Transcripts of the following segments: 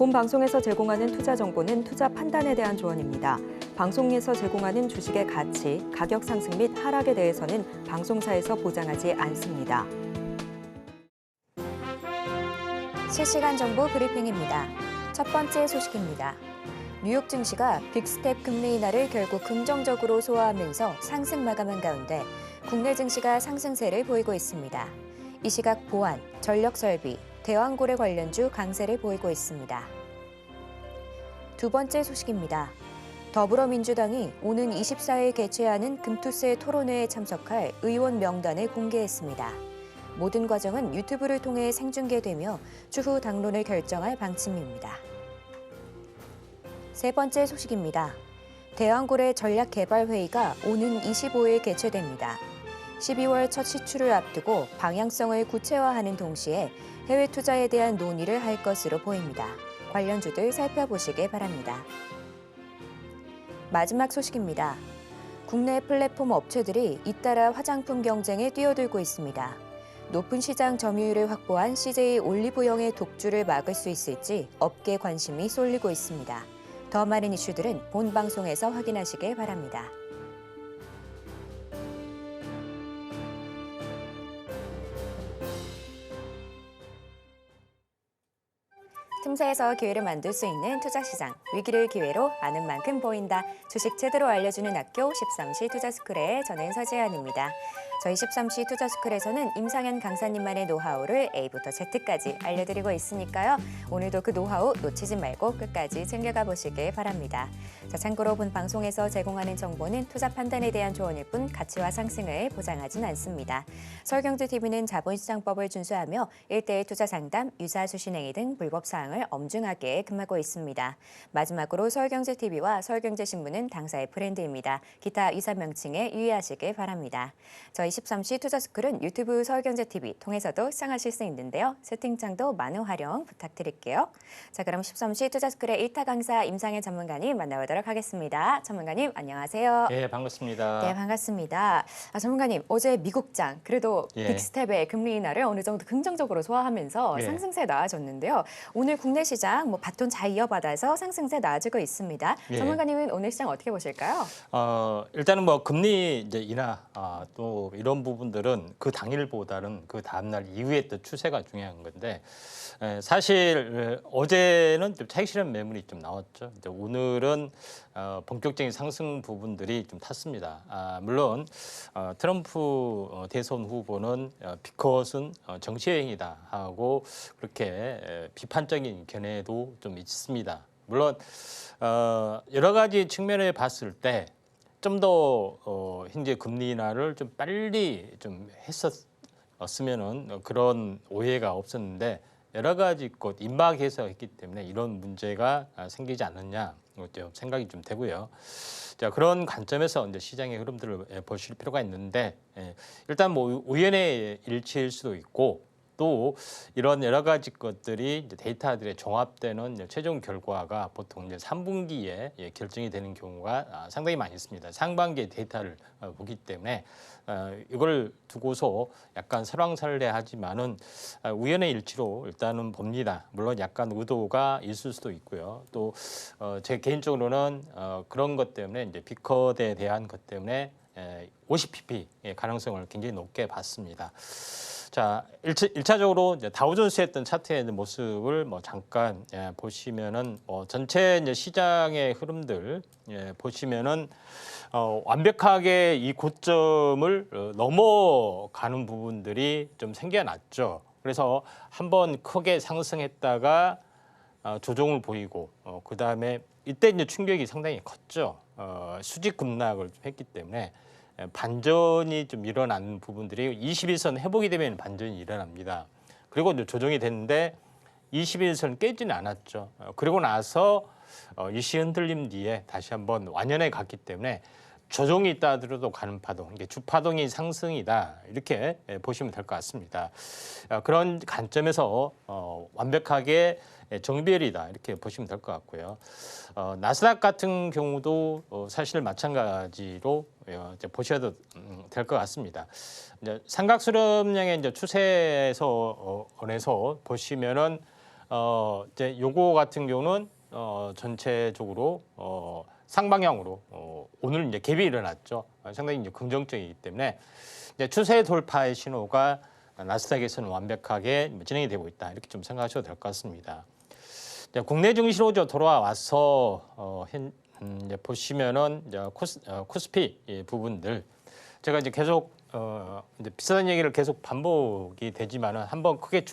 본 방송에서 제공하는 투자 정보는 투자 판단에 대한 조언입니다. 방송에서 제공하는 주식의 가치, 가격 상승 및 하락에 대해서는 방송사에서 보장하지 않습니다. 실시간 정보 브리핑입니다. 첫 번째 소식입니다. 뉴욕 증시가 빅스텝 금리 인하를 결국 긍정적으로 소화하면서 상승 마감한 가운데 국내 증시가 상승세를 보이고 있습니다. 이 시각 보안, 전력설비, 대왕고래 관련주 강세를 보이고 있습니다. 두 번째 소식입니다. 더불어민주당이 오는 24일 개최하는 금투세 토론회에 참석할 의원 명단을 공개했습니다. 모든 과정은 유튜브를 통해 생중계되며 추후 당론을 결정할 방침입니다. 세 번째 소식입니다. 대왕고래 전략개발회의가 오는 25일 개최됩니다. 12월 첫 시추를 앞두고 방향성을 구체화하는 동시에 해외 투자에 대한 논의를 할 것으로 보입니다. 관련주들 살펴보시기 바랍니다. 마지막 소식입니다. 국내 플랫폼 업체들이 잇따라 화장품 경쟁에 뛰어들고 있습니다. 높은 시장 점유율을 확보한 CJ 올리브영의 독주를 막을 수 있을지 업계 관심이 쏠리고 있습니다. 더 많은 이슈들은 본 방송에서 확인하시길 바랍니다. 틈새에서 기회를 만들 수 있는 투자시장, 위기를 기회로 아는 만큼 보인다. 주식 제대로 알려주는 학교 13시 투자스쿨의 저는 서재현입니다. 저희 13시 투자스쿨에서는 임상현 강사님만의 노하우를 A부터 Z까지 알려드리고 있으니까요. 오늘도 그 노하우 놓치지 말고 끝까지 챙겨가 보시길 바랍니다. 자, 참고로 본 방송에서 제공하는 정보는 투자 판단에 대한 조언일 뿐 가치와 상승을 보장하진 않습니다. 서울경제TV는 자본시장법을 준수하며 1:1 투자 상담, 유사 수신행위 등 불법 사항을 엄중하게 금하고 있습니다. 마지막으로 서울경제TV와 서울경제신문은 당사의 브랜드입니다. 기타 위사 명칭에 유의하시길 바랍니다. 저희 13시 투자스쿨은 유튜브 서울경제TV 통해서도 시청하실 수 있는데요. 채팅창도 많은 활용 부탁드릴게요. 자, 그럼 13시 투자스쿨의 1타 강사 임상현 전문가님 만나보도록 하겠습니다. 전문가님 안녕하세요. 네, 반갑습니다. 네, 반갑습니다. 전문가님, 어제 미국장 그래도 빅스텝의 금리 인하를 어느 정도 긍정적으로 소화하면서 상승세 나아졌는데요. 오늘 국내 시장 바톤 잘 이어받아서 상승세 나아지고 있습니다. 전문가님은 오늘 시장 어떻게 보실까요? 일단은 금리 이제 인하 또 이런 부분들은 그 당일보다는 그 다음날 이후에 또 추세가 중요한 건데 사실 어제는 좀 차익 실현 매물이 좀 나왔죠. 이제 오늘은 본격적인 상승 부분들이 좀 탔습니다. 물론 트럼프 대선 후보는 비컷은 정치여행이다 하고 그렇게 비판적인 견해도 좀 있습니다. 물론 여러 가지 측면에 봤을 때 좀 더 현재 금리 인하를 좀 빨리 좀 했었으면은 그런 오해가 없었는데 여러 가지 것 임박해서 했기 때문에 이런 문제가 생기지 않느냐 생각이 좀 되고요. 자, 그런 관점에서 이제 시장의 흐름들을 보실 필요가 있는데 일단 우연의 일치일 수도 있고 또 이런 여러 가지 것들이 이제 데이터들에 종합되는 이제 최종 결과가 보통 이제 3분기에 결정이 되는 경우가 상당히 많이 있습니다. 상반기의 데이터를 보기 때문에 이걸 두고서 약간 설왕설래하지만은 우연의 일치로 일단은 봅니다. 물론 약간 의도가 있을 수도 있고요. 또 제 개인적으로는 그런 것 때문에 이제 비컷에 대한 것 때문에 50pp 가능성을 굉장히 높게 봤습니다. 자, 1차적으로 이제 다우존스 했던 차트의 모습을 잠깐 보시면은 전체 이제 시장의 흐름들 보시면은 완벽하게 이 고점을 넘어가는 부분들이 좀 생겨났죠. 그래서 한번 크게 상승했다가 조정을 보이고 그 다음에 이때 이제 충격이 상당히 컸죠. 수직 급락을 좀 했기 때문에. 반전이 좀 일어난 부분들이 21선 회복이 되면 반전이 일어납니다. 그리고 이제 조정이 됐는데 21선 깨지는 않았죠. 그리고 나서 이 시 흔들림 뒤에 다시 한번 완연해 갔기 때문에 조정이 있다 하더라도 가는 파동, 이게 주파동이 상승이다 이렇게 보시면 될 것 같습니다. 그런 관점에서 완벽하게 정비율이다 이렇게 보시면 될 것 같고요. 나스닥 같은 경우도 사실 마찬가지로 이제 보셔도 될 것 같습니다. 이제 삼각수렴량의 이제 추세에서 보시면은 이제 요거 같은 경우는 전체적으로 상방향으로 오늘 이제 갭이 일어났죠. 상당히 이제 긍정적이기 때문에 이제 추세 돌파의 신호가 나스닥에서는 완벽하게 진행이 되고 있다. 이렇게 좀 생각하셔도 될 것 같습니다. 이제 국내 증시로 돌아와서 이제 보시면은 이제 코스피 부분들 제가 이제 계속 이제 비슷한 얘기를 계속 반복이 되지만은 한번 크게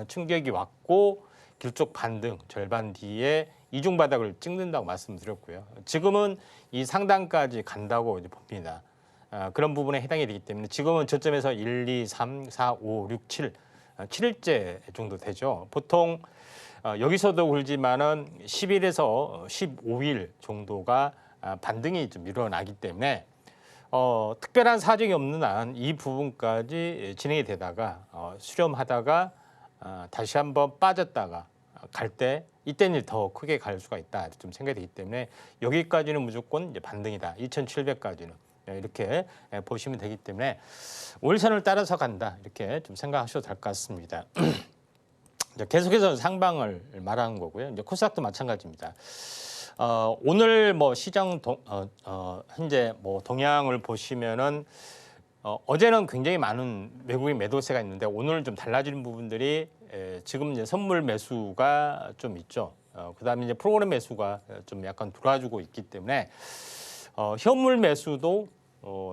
충격이 왔고 길쭉 반등 절반 뒤에 이중 바닥을 찍는다고 말씀드렸고요. 지금은 이 상단까지 간다고 이제 봅니다. 그런 부분에 해당이 되기 때문에 지금은 저점에서 1, 2, 3, 4, 5, 6, 7, 7일째 정도 되죠. 보통 여기서도 그러지만은 10일에서 15일 정도가 반등이 좀 일어나기 때문에 특별한 사정이 없는 한 이 부분까지 진행이 되다가 수렴하다가 다시 한번 빠졌다가 갈 때 이때는 더 크게 갈 수가 있다 좀 생각이 되기 때문에 여기까지는 무조건 이제 반등이다. 2,700까지는 이렇게 보시면 되기 때문에 월선을 따라서 간다 이렇게 좀 생각하셔도 될 것 같습니다. 계속해서 상방을 말하는 거고요. 이제 코스닥도 마찬가지입니다. 오늘 뭐 시장 현재 뭐 동향을 보시면은 어제는 굉장히 많은 외국인 매도세가 있는데 오늘 좀 달라지는 부분들이 지금 이제 선물 매수가 좀 있죠. 그다음에 이제 프로그램 매수가 좀 약간 돌아주고 있기 때문에 현물 매수도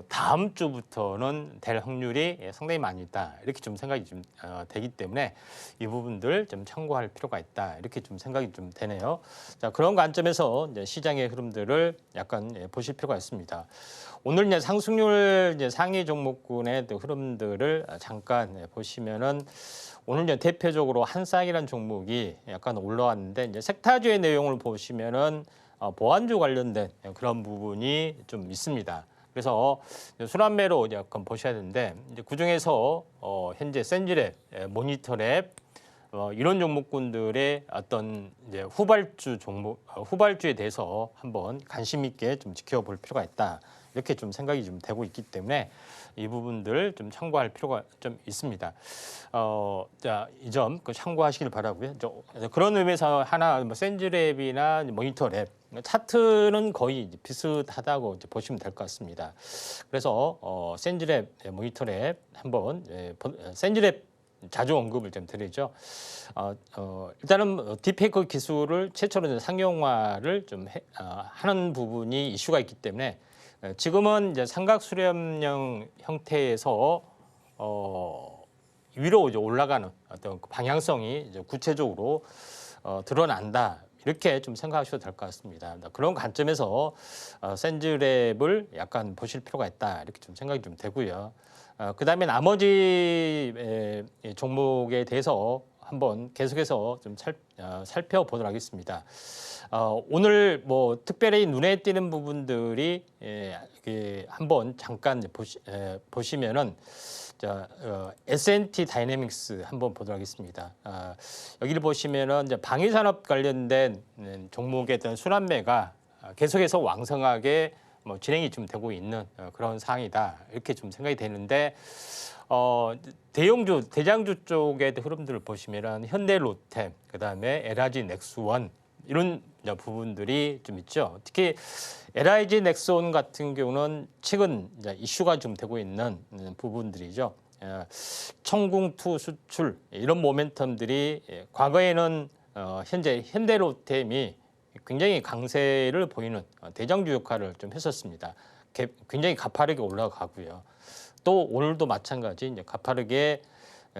다음 주부터는 될 확률이 상당히 많이 있다. 이렇게 좀 생각이 좀 되기 때문에 이 부분들 좀 참고할 필요가 있다. 이렇게 좀 생각이 좀 되네요. 자, 그런 관점에서 이제 시장의 흐름들을 약간 보실 필요가 있습니다. 오늘 이제 상승률 이제 상위 종목군의 흐름들을 잠깐 보시면은 오늘 이제 대표적으로 한쌍이라는 종목이 약간 올라왔는데 이제 색타주의 내용을 보시면은 보안주 관련된 그런 부분이 좀 있습니다. 그래서 순환매로 약간 보셔야 되는데 이제 그 중에서 현재 센즈랩, 모니터랩 이런 종목군들의 어떤 이제 후발주에 대해서 한번 관심 있게 좀 지켜볼 필요가 있다. 이렇게 좀 생각이 좀 되고 있기 때문에 이 부분들 좀 참고할 필요가 좀 있습니다. 자, 이 점 참고하시길 바라고요. 그런 의미에서 하나 뭐 센즈랩이나 모니터랩 차트는 거의 비슷하다고 이제 보시면 될 것 같습니다. 그래서 센즈랩, 모니터랩 한번 센즈랩 자주 언급을 좀 드리죠. 일단은 딥페이크 기술을 최초로 상용화를 좀 하는 부분이 이슈가 있기 때문에 지금은 이제 삼각 수렴형 형태에서 위로 이제 올라가는 어떤 방향성이 이제 구체적으로 드러난다. 이렇게 좀 생각하셔도 될 것 같습니다. 그런 관점에서 센즈랩을 약간 보실 필요가 있다. 이렇게 좀 생각이 좀 되고요. 그다음에 나머지 종목에 대해서 한번 계속해서 좀 살펴보도록 하겠습니다. 오늘 뭐 특별히 눈에 띄는 부분들이 한번 잠깐 보시면은 S&T 다이내믹스 한번 보도록 하겠습니다. 여기를 보시면은 이제 방위산업 관련된 종목에 대한 순환매가 계속해서 왕성하게 뭐 진행이 좀 되고 있는 그런 상황이다. 이렇게 좀 생각이 되는데 대장주 쪽의 흐름들을 보시면은 현대로템, 그다음에 LIG 넥스원 이런 부분들이 좀 있죠. 특히 LIG 넥스원 같은 경우는 최근 이슈가 좀 되고 있는 부분들이죠. 청궁2 수출 이런 모멘텀들이 과거에는 현재 현대로템이 굉장히 강세를 보이는 대장주 역할을 좀 했었습니다. 굉장히 가파르게 올라가고요. 또 오늘도 마찬가지 이제 가파르게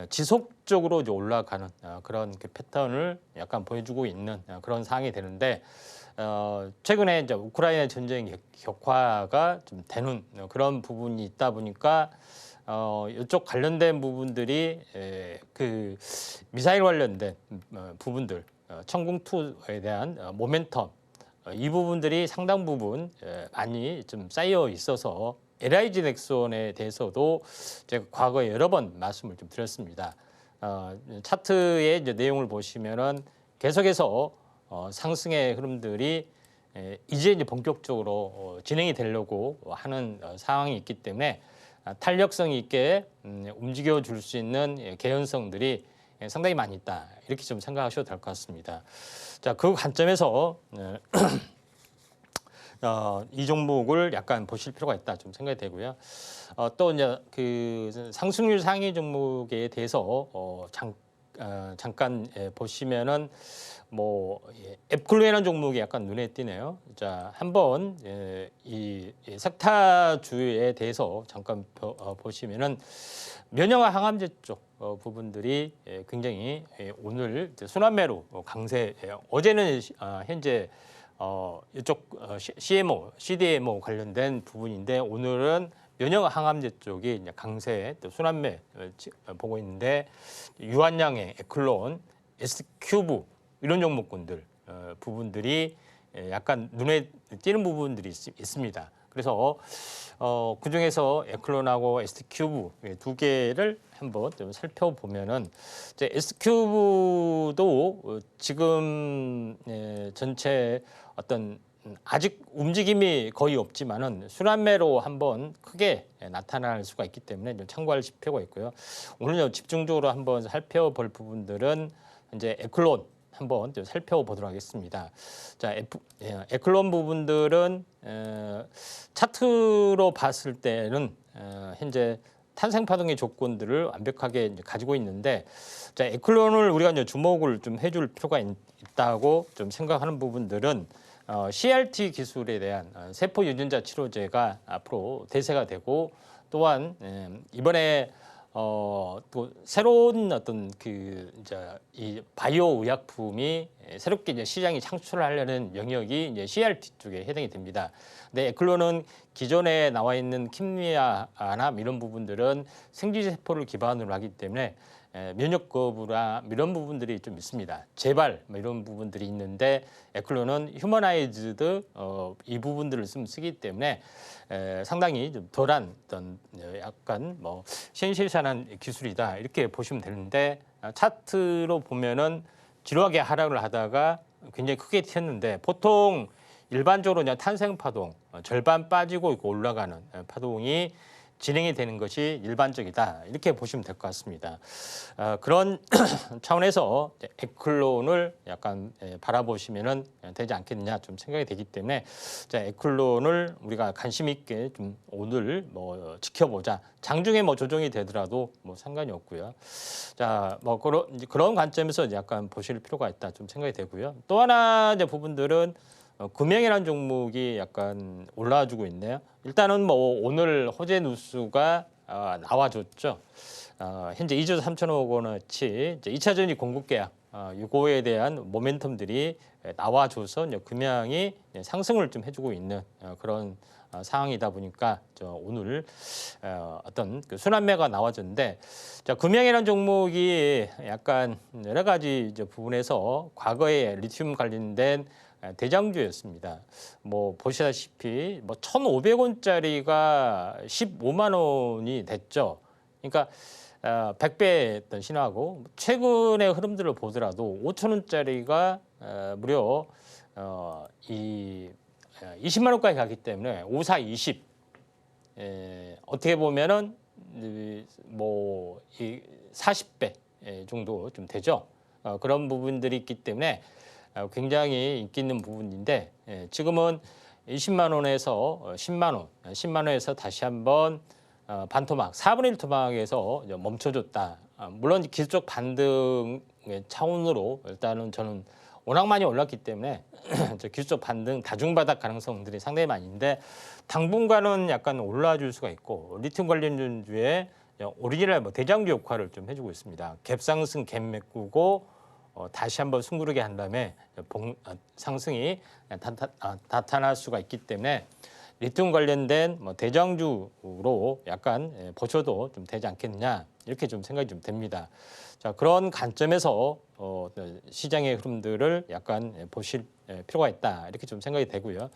지속적으로 이제 올라가는 그런 패턴을 약간 보여주고 있는 그런 상황이 되는데 최근에 이제 우크라이나 전쟁 격화가 좀 되는 그런 부분이 있다 보니까 이쪽 관련된 부분들이 그 미사일 관련된 부분들 청궁2에 대한 모멘텀 이 부분들이 상당 부분 많이 좀 쌓여 있어서 LIG 넥스원에 대해서도 제가 과거에 여러 번 말씀을 좀 드렸습니다. 차트의 이제 내용을 보시면은 계속해서 상승의 흐름들이 이제 본격적으로 진행이 되려고 하는 상황이 있기 때문에 탄력성 있게 움직여 줄 수 있는 개연성들이 상당히 많이 있다. 이렇게 좀 생각하셔도 될 것 같습니다. 자, 그 관점에서 이 종목을 약간 보실 필요가 있다 좀 생각이 되고요. 또 이제 그 상승률 상위 종목에 대해서 잠깐 보시면은 앱클로이라는 종목이 약간 눈에 띄네요. 자, 한번 이 석타주에 대해서 잠깐 보시면은 면역과 항암제 쪽 부분들이 굉장히 오늘 순환매로 강세. 어제는 현재 이쪽 CMO, CDMO 관련된 부분인데 오늘은 면역 항암제 쪽이 이제 강세, 또 순환매 보고 있는데 유한양의 에클론, S큐브 이런 종목군들 부분들이 약간 눈에 띄는 부분들이 있습니다. 그래서 그 중에서 에클론하고 S큐브 두 개를 한번 좀 살펴보면은 이제 S큐브도 지금 전체 어떤 아직 움직임이 거의 없지만은 순환매로 한번 크게 나타날 수가 있기 때문에 좀 참고할 필요가 있고요. 오늘 집중적으로 한번 살펴볼 부분들은 이제 에클론 한번 좀 살펴보도록 하겠습니다. 자, 에클론 부분들은 차트로 봤을 때는 현재 탄생 파동의 조건들을 완벽하게 이제 가지고 있는데, 자, 에클론을 우리가 이제 주목을 좀 해줄 필요가 있다고 좀 생각하는 부분들은 CRT 기술에 대한 세포 유전자 치료제가 앞으로 대세가 되고, 또한 이번에 또 새로운 어떤 이 바이오 의약품이 새롭게 이제 시장이 창출하려는 영역이 이제 CRT 쪽에 해당이 됩니다. 근데 에클론은 기존에 나와 있는 킴리아나 이런 부분들은 생쥐 세포를 기반으로 하기 때문에 면역 거부나 이런 부분들이 좀 있습니다. 재발 이런 부분들이 있는데 에클론은 휴머나이즈드 이 부분들을 쓰기 때문에 상당히 좀 덜한 어떤 약간 신실산한 기술이다 이렇게 보시면 되는데, 차트로 보면은 지루하게 하락을 하다가 굉장히 크게 튀었는데, 보통 일반적으로 그냥 탄생 파동 절반 빠지고 올라가는 파동이 진행이 되는 것이 일반적이다 이렇게 보시면 될 것 같습니다. 그런 차원에서 에클론을 약간 바라보시면 되지 않겠느냐 좀 생각이 되기 때문에, 자, 에클론을 우리가 관심 있게 좀 오늘 지켜보자. 장중에 조정이 되더라도 상관이 없고요. 자, 그런 관점에서 약간 보실 필요가 있다 좀 생각이 되고요. 또 하나 이제 부분들은 금형이라는 종목이 약간 올라와주고 있네요. 일단은 오늘 호재 뉴스가 나와줬죠. 현재 2조 3천억 원어치 2차 전지 공급 계약 이거에 대한 모멘텀들이 나와줘서 금형이 상승을 좀 해주고 있는 그런 상황이다 보니까 오늘 어떤 그 순환매가 나와줬는데, 자, 금형이라는 종목이 약간 여러 가지 이제 부분에서 과거에 리튬 관련된 대장주였습니다. 보시다시피 1,500원짜리가 15만 원이 됐죠. 그러니까 100배 어떤 신화고, 최근의 흐름들을 보더라도 5,000원짜리가 무려 20만 원까지 가기 때문에 54, 20 어떻게 보면은 40배 정도 좀 되죠. 그런 부분들이 있기 때문에 굉장히 인기 있는 부분인데, 지금은 20만 원에서 10만 원, 10만 원에서 다시 한번 반토막, 4분의 1 토막에서 멈춰줬다. 물론 기술적 반등 차원으로 일단은 저는 워낙 많이 올랐기 때문에 기술적 반등 다중바닥 가능성들이 상당히 많이 있는데, 당분간은 약간 올라줄 수가 있고, 리튬 관련주에 오리지널 대장주 역할을 좀 해주고 있습니다. 갭상승, 갭 메꾸고 다시 한번 숨구르게 한 다음에 상승이 나타날 수가 있기 때문에 리튬 관련된 대장주로 약간 보셔도 좀 되지 않겠느냐 이렇게 좀 생각이 좀 됩니다. 자, 그런 관점에서 시장의 흐름들을 약간 보실 필요가 있다 이렇게 좀 생각이 되고요.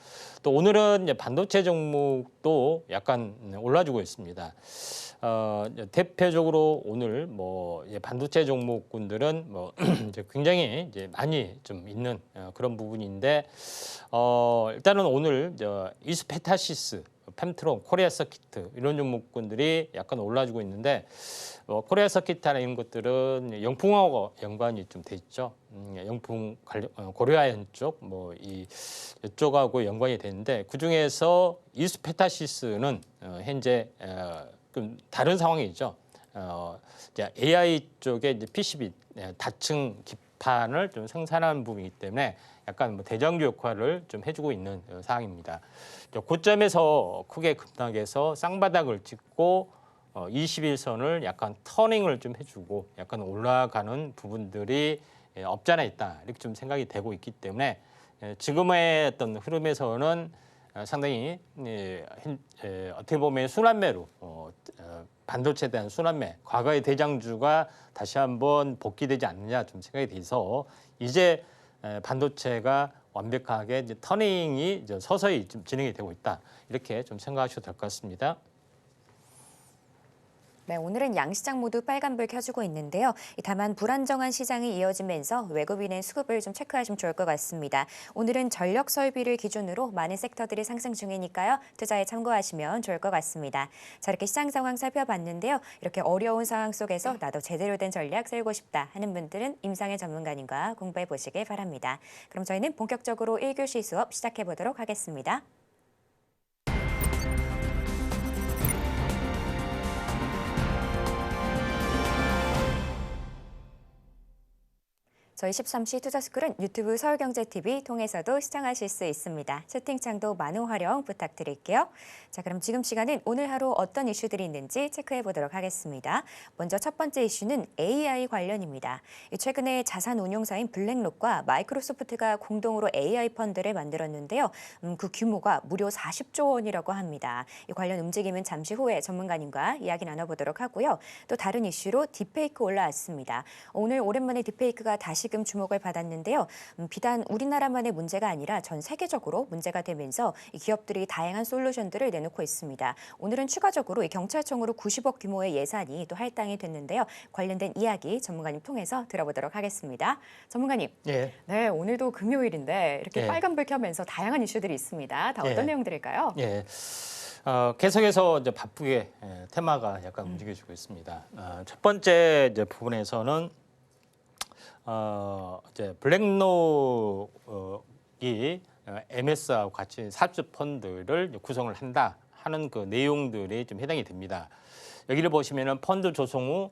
또 오늘은 이제 반도체 종목도 약간 올라주고 있습니다. 대표적으로 오늘 반도체 종목군들은 이제 굉장히 이제 많이 좀 있는 그런 부분인데, 일단은 오늘 이스페타시스 펨트론, 코리아 서키트 이런 종목군들이 약간 올라주고 있는데 코리아 서키트나 이런 것들은 영풍하고 연관이 좀 돼 있죠. 영풍 관련 고려아연 쪽 뭐 이쪽하고 연관이 되는데 그 중에서 이수페타시스는 현재 좀 다른 상황이죠. 이제 AI 쪽에 이제 PCB 다층 기판을 좀 생산하는 부분이기 때문에 약간 뭐 대장주 역할을 좀 해주고 있는 상황입니다. 고점에서 크게 급락해서 쌍바닥을 찍고 21선을 약간 터닝을 좀 해주고 약간 올라가는 부분들이 없지 않아 있다 이렇게 좀 생각이 되고 있기 때문에 지금의 어떤 흐름에서는 상당히 어떻게 보면 순환매로 반도체에 대한 순환매, 과거의 대장주가 다시 한번 복귀되지 않느냐 좀 생각이 돼서 이제 반도체가 완벽하게 이제 터닝이 이제 서서히 좀 진행이 되고 있다 이렇게 좀 생각하셔도 될 것 같습니다. 네, 오늘은 양시장 모두 빨간불 켜주고 있는데요. 다만 불안정한 시장이 이어지면서 외국인의 수급을 좀 체크하시면 좋을 것 같습니다. 오늘은 전력 설비를 기준으로 많은 섹터들이 상승 중이니까요. 투자에 참고하시면 좋을 것 같습니다. 자, 이렇게 시장 상황 살펴봤는데요. 이렇게 어려운 상황 속에서 나도 제대로 된 전략 세우고 싶다 하는 분들은 임상의 전문가님과 공부해 보시길 바랍니다. 그럼 저희는 본격적으로 1교시 수업 시작해 보도록 하겠습니다. 저희 13시 투자스쿨은 유튜브 서울경제TV 통해서도 시청하실 수 있습니다. 채팅창도 많은 활용 부탁드릴게요. 자, 그럼 지금 시간은 오늘 하루 어떤 이슈들이 있는지 체크해 보도록 하겠습니다. 먼저 첫 번째 이슈는 AI 관련입니다. 최근에 자산운용사인 블랙록과 마이크로소프트가 공동으로 AI 펀드를 만들었는데요. 그 규모가 무려 40조 원이라고 합니다. 이 관련 움직임은 잠시 후에 전문가님과 이야기 나눠보도록 하고요. 또 다른 이슈로 딥페이크 올라왔습니다. 오늘 오랜만에 딥페이크가 다시금 주목을 받았는데요. 비단 우리나라만의 문제가 아니라 전 세계적으로 문제가 되면서 이 기업들이 다양한 솔루션들을 내놓고 있습니다. 오늘은 추가적으로 이 경찰청으로 90억 규모의 예산이 또 할당이 됐는데요. 관련된 이야기 전문가님 통해서 들어보도록 하겠습니다. 전문가님, 예. 네, 오늘도 금요일인데 이렇게 예. 빨간불 켜면서 다양한 이슈들이 있습니다. 다 어떤 예. 내용들일까요? 예. 계속해서 이제 바쁘게 테마가 약간 움직여지고 있습니다. 첫 번째 이제 부분에서는 이제 블랙록이 MS하고 같이 사주 펀드를 구성을 한다 하는 그 내용들이 좀 해당이 됩니다. 여기를 보시면은 펀드 조성 후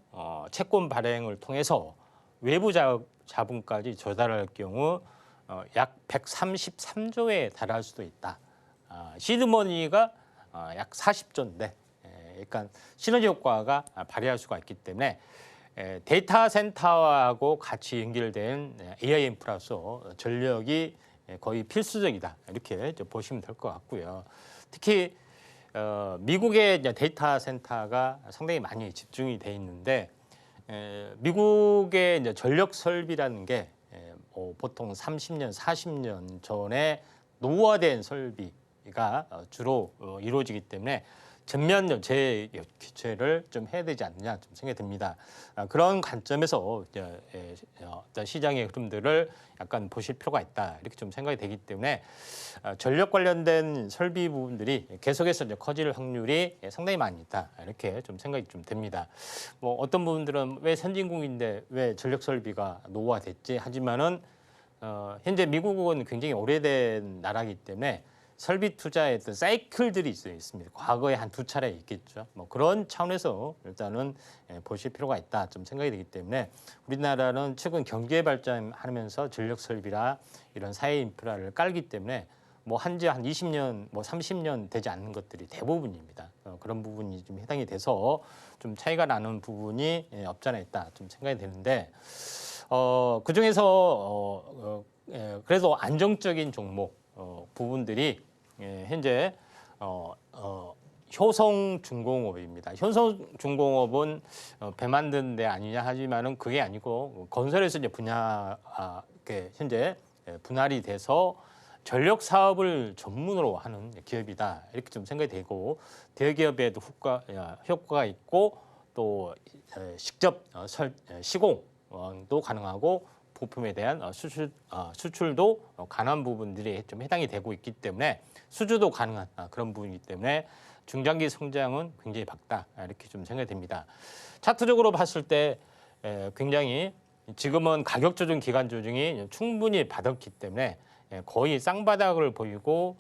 채권 발행을 통해서 외부 자본까지 조달할 경우 약 133조에 달할 수도 있다. 시드머니가 약 40조인데, 그러니까 시너지 효과가 발휘할 수가 있기 때문에 데이터 센터하고 같이 연결된 AI 인프라서 전력이 거의 필수적이다 이렇게 보시면 될 것 같고요. 특히 미국의 데이터 센터가 상당히 많이 집중이 돼 있는데 미국의 이제 전력 설비라는 게 보통 30년, 40년 전에 노후화된 설비가 주로 이루어지기 때문에 전면 재교체를 좀 해야 되지 않느냐 좀 생각이 듭니다. 그런 관점에서 시장의 흐름들을 약간 보실 필요가 있다 이렇게 좀 생각이 되기 때문에 전력 관련된 설비 부분들이 계속해서 커질 확률이 상당히 많이 있다 이렇게 좀 생각이 좀 됩니다. 뭐 어떤 부분들은 왜 선진국인데 왜 전력 설비가 노후화됐지 하지만은 현재 미국은 굉장히 오래된 나라이기 때문에 설비 투자의 어떤 사이클들이 있습니다. 과거에 한 두 차례 있겠죠. 뭐 그런 차원에서 일단은 보실 필요가 있다 좀 생각이 되기 때문에 우리나라는 최근 경제 발전하면서 전력 설비라 이런 사회 인프라를 깔기 때문에 뭐 한지 한 20년, 뭐 30년 되지 않는 것들이 대부분입니다. 그런 부분이 좀 해당이 돼서 좀 차이가 나는 부분이 없지 않아 있다 좀 생각이 되는데 그 중에서 그래도 안정적인 종목 부분들이 현재 효성중공업입니다. 효성중공업은 배 만드는 데 아니냐 하지만은 그게 아니고 건설에서 이제 현재 분할이 돼서 전력 사업을 전문으로 하는 기업이다 이렇게 좀 생각이 되고 대기업에도 효과가 있고 또 직접 시공도 가능하고 부품에 대한 수출도 가능한 부분들이 좀 해당이 되고 있기 때문에 수주도 가능한 그런 부분이기 때문에 중장기 성장은 굉장히 밝다 이렇게 좀 생각이 됩니다. 차트적으로 봤을 때 굉장히 지금은 가격 조정 기간 조정이 충분히 받았기 때문에 거의 쌍바닥을 보이고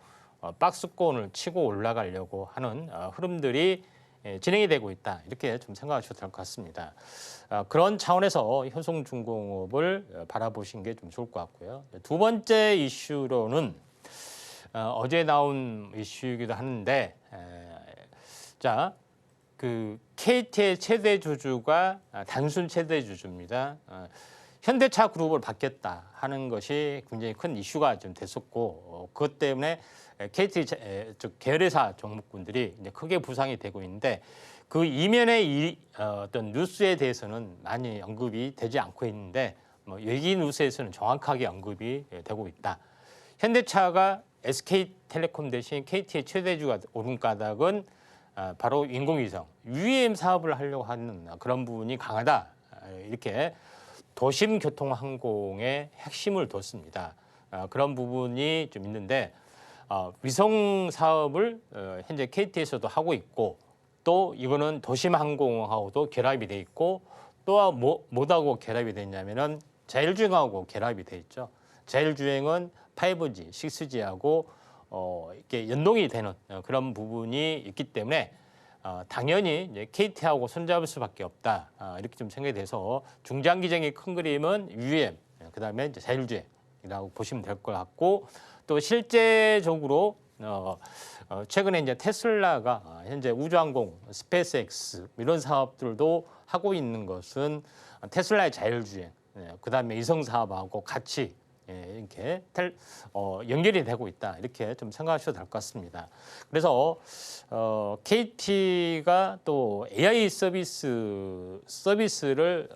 박스권을 치고 올라가려고 하는 흐름들이 진행이 되고 있다 이렇게 좀 생각하셔도 될 것 같습니다. 그런 차원에서 효성중공업을 바라보신 게 좀 좋을 것 같고요. 두 번째 이슈로는 어제 나온 이슈이기도 하는데 자, 그 KT의 최대 주주가 단순 최대 주주입니다. 현대차 그룹을 받겠다 하는 것이 굉장히 큰 이슈가 좀 됐었고 그것 때문에 KT 즉 계열회사 종목군들이 이제 크게 부상이 되고 있는데 그 이면의 어떤 뉴스에 대해서는 많이 언급이 되지 않고 있는데 외기 뉴스에서는 정확하게 언급이 되고 있다. 현대차가 SK텔레콤 대신 KT의 최대주가 오른 까닭은 바로 인공위성 UAM 사업을 하려고 하는 그런 부분이 강하다. 이렇게 도심교통항공의 핵심을 뒀습니다. 그런 부분이 좀 있는데 위성 사업을 현재 KT에서도 하고 있고 또 이거는 도심항공하고도 결합이 돼 있고 또 뭐하고 결합이 돼 있냐면은 자율주행하고 결합이 돼 있죠. 자율주행은 5G, 6G하고 이렇게 연동이 되는 그런 부분이 있기 때문에 당연히 이제 KT하고 손잡을 수밖에 없다. 이렇게 좀 생각이 돼서 중장기적인 큰 그림은 UAM, 그다음에 이제 자율주행이라고 보시면 될 것 같고 또 실제적으로 최근에 이제 테슬라가 현재 우주항공, 스페이스X 이런 사업들도 하고 있는 것은 테슬라의 자율주행, 그다음에 위성 사업하고 같이 이렇게 연결이 되고 있다 이렇게 좀 생각하셔도 될 것 같습니다. 그래서 KT가 또 AI 서비스를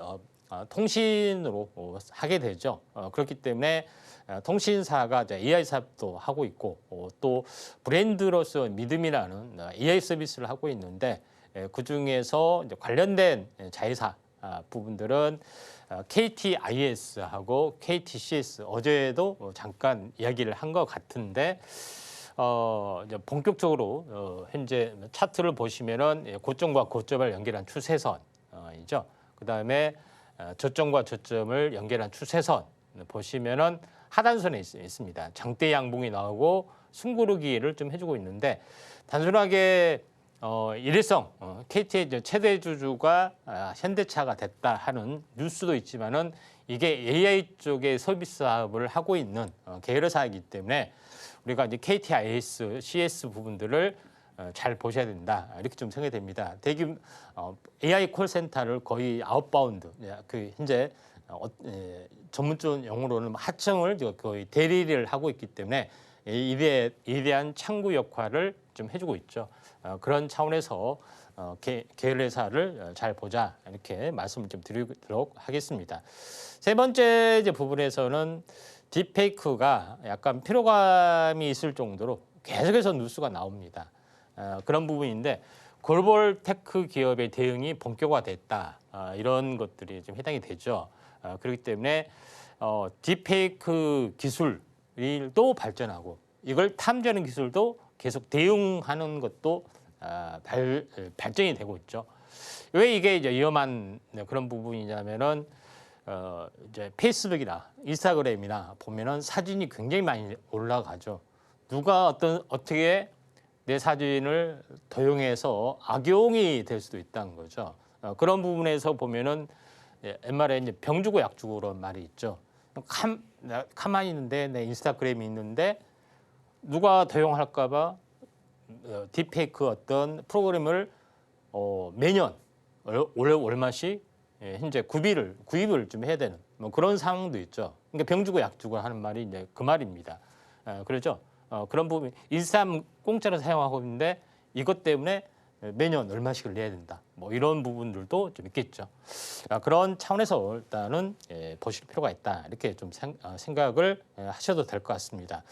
통신으로 하게 되죠. 그렇기 때문에 통신사가 이제 AI 사업도 하고 있고 또 브랜드로서 믿음이라는 AI 서비스를 하고 있는데 그 중에서 관련된 자회사 부분들은 KTIS하고 KTCS 어제도 잠깐 이야기를 한 것 같은데 이제 본격적으로 현재 차트를 보시면은 고점과 고점을 연결한 추세선이죠. 그다음에 저점과 저점을 연결한 추세선 보시면은 하단선에 있습니다. 장대 양봉이 나오고 숨고르기를 좀 해주고 있는데 단순하게 일회성 KT의 최대 주주가 현대차가 됐다 하는 뉴스도 있지만은 이게 AI 쪽의 서비스 사업을 하고 있는 계열사이기 때문에 우리가 이제 KTIS, CS 부분들을 잘 보셔야 된다 이렇게 좀 생각이 됩니다. 대규모 AI 콜센터를 거의 아웃바운드 그 현재 전문적 용어로는 하청을 거의 대리를 하고 있기 때문에 이에 대한 창구 역할을 좀 해주고 있죠. 그런 차원에서 계열회사를 잘 보자 이렇게 말씀을 좀 드리도록 하겠습니다. 세 번째 이제 부분에서는 딥페이크가 약간 피로감이 있을 정도로 계속해서 뉴스가 나옵니다. 그런 부분인데 글로벌 테크 기업의 대응이 본격화됐다 이런 것들이 좀 해당이 되죠. 그렇기 때문에 딥페이크 기술도 발전하고 이걸 탐지하는 기술도 계속 대응하는 것도 발전이 되고 있죠. 왜 이게 이제 위험한 그런 부분이냐면은 이제 페이스북이나 인스타그램이나 보면은 사진이 굉장히 많이 올라가죠. 누가 어떻게 내 사진을 도용해서 악용이 될 수도 있다는 거죠. 그런 부분에서 보면은 옛말에 이제 병 주고 약 주고 그런 말이 있죠. 가만히 있는데 내 인스타그램이 있는데 누가 도용할까봐 딥페이크 어떤 프로그램을 매년 얼마씩 현재 구입을 좀 해야 되는 뭐 그런 상황도 있죠. 그러니까 병 주고 약 주고 하는 말이 이제 그 말입니다. 그렇죠. 그런 부분 인스타 공짜로 사용하고 있는데 이것 때문에 매년 얼마씩을 내야 된다. 뭐 이런 부분들도 좀 있겠죠. 그런 차원에서 일단은 보실 필요가 있다. 이렇게 좀 생각을 하셔도 될 것 같습니다.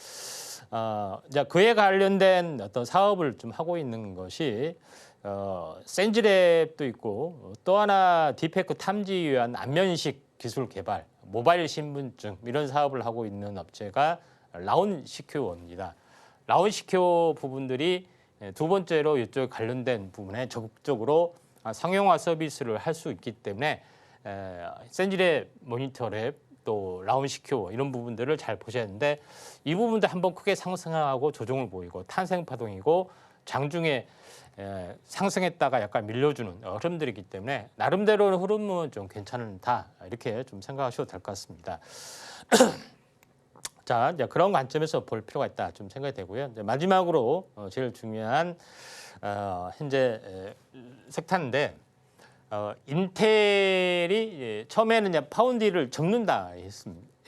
그에 관련된 어떤 사업을 좀 하고 있는 것이 센즈랩도 있고 또 하나 딥페이크 탐지 위한 안면식 기술 개발 모바일 신분증 이런 사업을 하고 있는 업체가 라운시큐어입니다. 라운시큐어 부분들이 두 번째로 이쪽 관련된 부분에 적극적으로 상용화 서비스를 할 수 있기 때문에 센지랩, 모니터랩, 또 라운시큐어 이런 부분들을 잘 보셔야 하는데 이 부분도 한번 크게 상승하고 조정을 보이고 탄생파동이고 장중에 상승했다가 약간 밀려주는 흐름들이기 때문에 나름대로는 흐름은 좀 괜찮다 이렇게 좀 생각하셔도 될 것 같습니다. 자, 이제 그런 관점에서 볼 필요가 있다 좀 생각이 되고요. 이제 마지막으로 제일 중요한 현재 색타인데 인텔이 처음에는 이제 파운드리를 접는다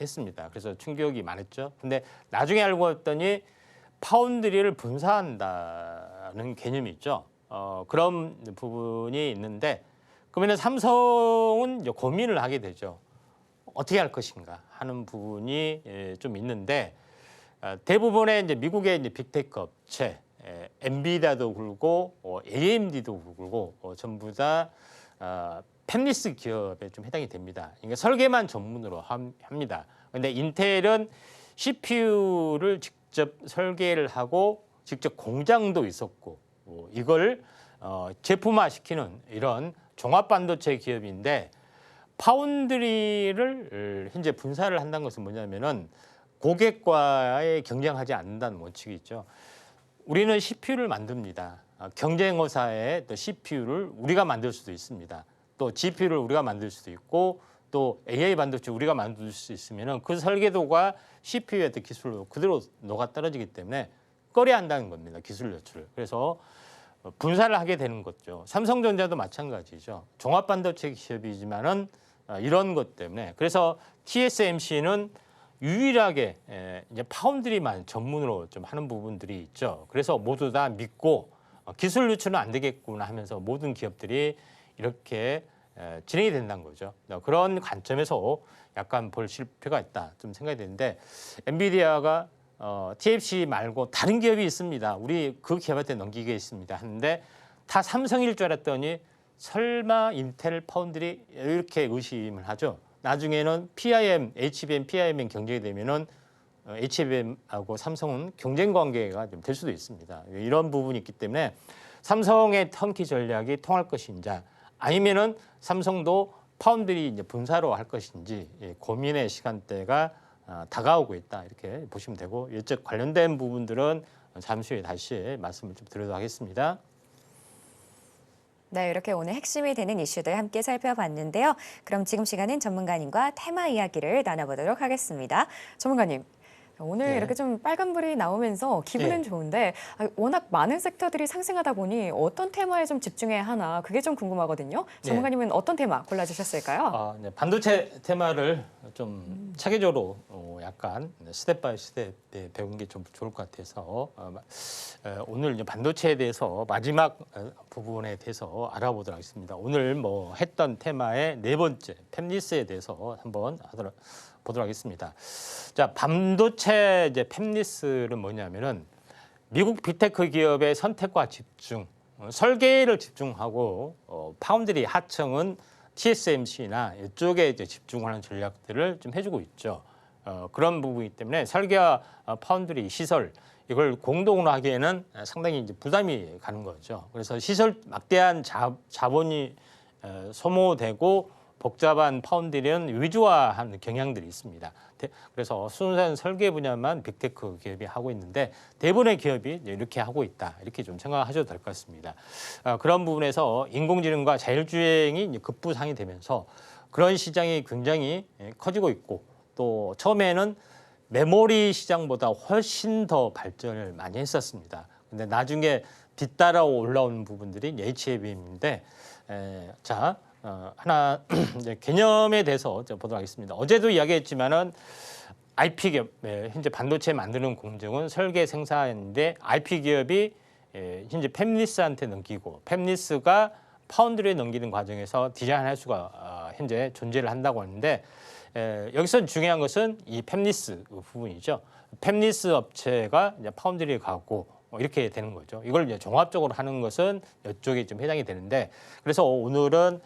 했습니다. 그래서 충격이 많았죠. 근데 나중에 알고 봤더니 파운드리를 분사한다는 개념이 있죠. 그런 부분이 있는데 그러면 삼성은 이제 고민을 하게 되죠. 어떻게 할 것인가 하는 부분이 좀 있는데 대부분의 이제 미국의 이제 빅테크 업체, 엔비디아도 그렇고 AMD도 그렇고 전부 다 팹리스 기업에 좀 해당이 됩니다. 그러니까 설계만 전문으로 합니다. 그런데 인텔은 CPU를 직접 설계를 하고 직접 공장도 있었고 이걸 제품화시키는 이런 종합 반도체 기업인데 파운드리를 현재 분사를 한다는 것은 뭐냐면은 고객과의 경쟁하지 않는다는 원칙이 있죠. 우리는 CPU를 만듭니다. 경쟁사의 또 CPU를 우리가 만들 수도 있습니다. 또 GPU를 우리가 만들 수도 있고 또 AI 반도체 우리가 만들 수 있으면은 그 설계도가 CPU의 기술로 그대로 녹아 떨어지기 때문에 꺼려야 한다는 겁니다. 기술 노출을. 그래서 분사를 하게 되는 거죠. 삼성전자도 마찬가지죠. 종합 반도체 기업이지만은 이런 것 때문에 그래서 TSMC는 유일하게 이제 파운드리만 전문으로 좀 하는 부분들이 있죠. 그래서 모두 다 믿고 기술 유출은 안 되겠구나 하면서 모든 기업들이 이렇게 진행이 된다는 거죠. 그런 관점에서 약간 볼 필요가 있다 좀 생각이 되는데 엔비디아가 TFC 말고 다른 기업이 있습니다. 우리 그 기업한테 넘기겠습니다 하는데 다 삼성일 줄 알았더니 설마 인텔 파운드리 이렇게 의심을 하죠. 나중에는 PIM, HBM, PIM 경쟁이 되면은 HBM하고 삼성은 경쟁 관계가 좀 될 수도 있습니다. 이런 부분이 있기 때문에 삼성의 턴키 전략이 통할 것인지 아니면은 삼성도 파운드리 이제 분사로 할 것인지 고민의 시간대가 다가오고 있다 이렇게 보시면 되고 이쪽 관련된 부분들은 잠시 후에 다시 말씀을 좀 드리도록 하겠습니다. 네, 이렇게 오늘 핵심이 되는 이슈들 함께 살펴봤는데요. 그럼 지금 시간은 전문가님과 테마 이야기를 나눠보도록 하겠습니다. 전문가님, 오늘 네. 이렇게 좀 빨간불이 나오면서 기분은 네. 좋은데 워낙 많은 섹터들이 상승하다 보니 어떤 테마에 좀 집중해야 하나 그게 좀 궁금하거든요. 전문가님은 어떤 테마 골라주셨을까요? 네, 반도체 테마를 좀 차계적으로 약간 스텝 바이 스텝 배운 게 좀 좋을 것 같아서 오늘 이제 반도체에 대해서 마지막 부분에 대해서 알아보도록 하겠습니다. 오늘 뭐 했던 테마의 네 번째 팹리스에 대해서 한번 보도록 하겠습니다. 자, 반도체 이제 팹리스는 뭐냐면은 미국 빅테크 기업의 선택과 집중, 설계를 집중하고 파운드리 하청은 TSMC나 이쪽에 이제 집중하는 전략들을 좀 해주고 있죠. 그런 부분이기 때문에 설계와 파운드리 시설 이걸 공동으로 하기에는 상당히 이제 부담이 가는 거죠. 그래서 시설 막대한 자본이 소모되고 복잡한 파운드리는 위주화하는 경향들이 있습니다. 그래서 순수한 설계 분야만 빅테크 기업이 하고 있는데 대부분의 기업이 이렇게 하고 있다. 이렇게 좀 생각하셔도 될 것 같습니다. 그런 부분에서 인공지능과 자율주행이 이제 급부상이 되면서 그런 시장이 굉장히 커지고 있고 또 처음에는 메모리 시장보다 훨씬 더 발전을 많이 했었습니다. 근데 나중에 뒤따라 올라오는 부분들이 HBM인데 하나 이제 개념에 대해서 보도록 하겠습니다. 어제도 이야기했지만은 IP 기업 현재 반도체 만드는 공정은 설계 생산인데 IP 기업이 현재 팹리스한테 넘기고 팹리스가 파운드리에 넘기는 과정에서 디자인할 수가 현재 존재를 한다고 하는데 여기서 중요한 것은 이 팹리스 부분이죠. 팹리스 업체가 이제 파운드리에 가고 이렇게 되는 거죠. 이걸 이제 종합적으로 하는 것은 이쪽에 좀 해당이 되는데 그래서 오늘은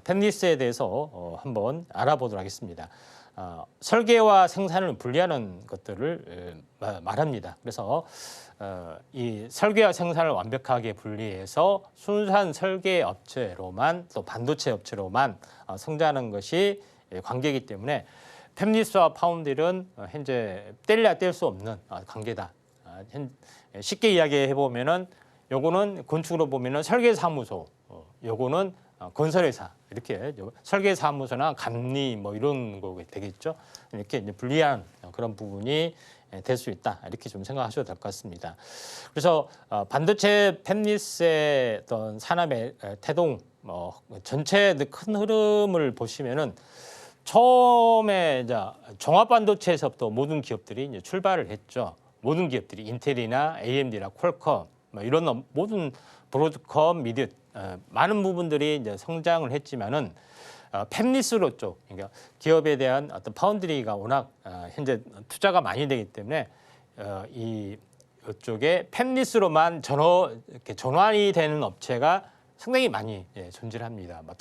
팹리스에 대해서 한번 알아보도록 하겠습니다. 설계와 생산을 분리하는 것들을 말합니다. 그래서 이 설계와 생산을 완벽하게 분리해서 순수한 설계 업체로만 또 반도체 업체로만 성장하는 것이 관계이기 때문에 팹리스와 파운드릴은 현재 뗄래야 뗄 수 없는 관계다. 쉽게 이야기해 보면은 요거는 건축으로 보면은 설계사무소, 요거는 건설회사 이렇게 설계사무소나 감리 뭐 이런 거 되겠죠. 이렇게 이제 분리한 그런 부분이 될 수 있다 이렇게 좀 생각하셔도 될 것 같습니다. 그래서 반도체 팹리스의 어떤 산업의 태동 전체 큰 흐름을 보시면은 처음에 이제 종합 반도체에서부터 모든 기업들이 이제 출발을 했죠. 모든 기업들이 인텔이나 AMD나 퀄컴 뭐 이런 모든 브로드컴, 미디어 많은 부분들이 이제 성장을 했지만은 팹리스로 쪽 그러니까 기업에 대한 어떤 파운드리가 워낙 현재 투자가 많이 되기 때문에 이쪽에 팹리스로만 이렇게 전환이 되는 업체가 상당히 많이 존재합니다. 뭐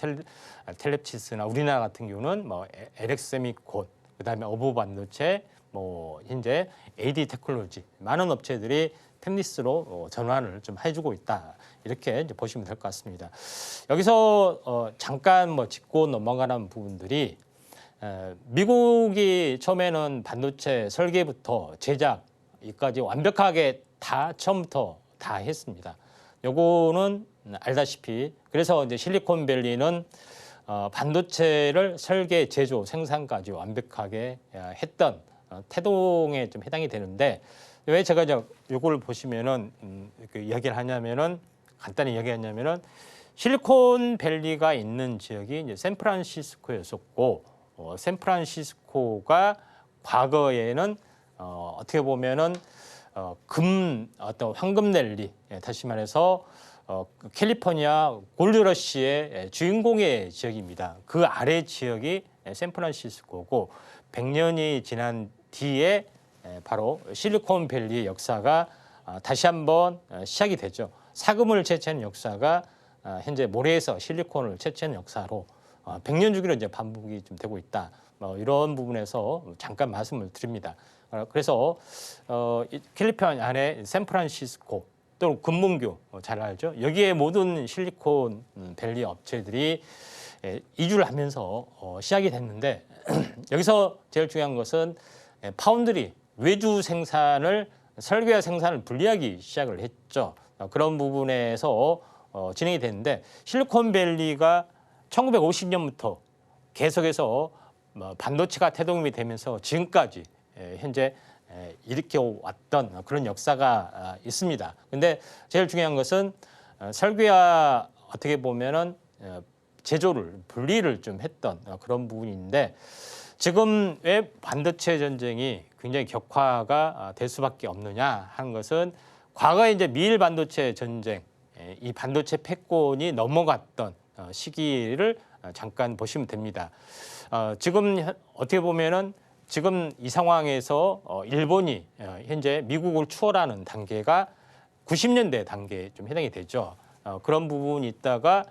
텔렙치스나 우리나라 같은 경우는 뭐 LX세미콘, 그다음에 어부 반도체, 뭐 현재 AD 테크놀로지 많은 업체들이 팹리스로 전환을 좀 해주고 있다 이렇게 이제 보시면 될 것 같습니다. 여기서 잠깐 뭐 짚고 넘어가는 부분들이 미국이 처음에는 반도체 설계부터 제작까지 완벽하게 다 처음부터 다 했습니다. 요거는 알다시피 그래서 이제 실리콘밸리는 반도체를 설계, 제조, 생산까지 완벽하게 했던 태동에 좀 해당이 되는데 왜 제가 이제 요걸 보시면은 그 이야기를 하냐면은 간단히 이야기하냐면은 실리콘밸리가 있는 지역이 이제 샌프란시스코였었고 샌프란시스코가 과거에는 어떻게 보면은 어떤 황금랠리 다시 말해서 캘리포니아 골드러시의 주인공의 지역입니다. 그 아래 지역이 샌프란시스코고 100년이 지난 뒤에 바로 실리콘밸리의 역사가 다시 한번 시작이 되죠. 사금을 채취하는 역사가 현재 모래에서 실리콘을 채취하는 역사로 100년 주기로 이제 반복이 좀 되고 있다. 이런 부분에서 잠깐 말씀을 드립니다. 그래서 캘리포니아 안에 샌프란시스코 또 금문교 잘 알죠. 여기에 모든 실리콘밸리 업체들이 이주를 하면서 시작이 됐는데 여기서 제일 중요한 것은 파운드리 외주 생산을 설계와 생산을 분리하기 시작을 했죠. 그런 부분에서 진행이 됐는데 실리콘밸리가 1950년부터 계속해서 반도체가 태동이 되면서 지금까지 현재 일으켜 왔던 그런 역사가 있습니다. 근데 제일 중요한 것은 설계와 어떻게 보면은 제조를 분리를 좀 했던 그런 부분인데 지금 왜 반도체 전쟁이 굉장히 격화가 될 수밖에 없느냐 하는 것은 과거에 이제 미일 반도체 전쟁, 이 반도체 패권이 넘어갔던 시기를 잠깐 보시면 됩니다. 지금 어떻게 보면은 지금 이 상황에서 일본이 현재 미국을 추월하는 단계가 90년대 단계에 좀 해당이 되죠. 그런 부분이 있다가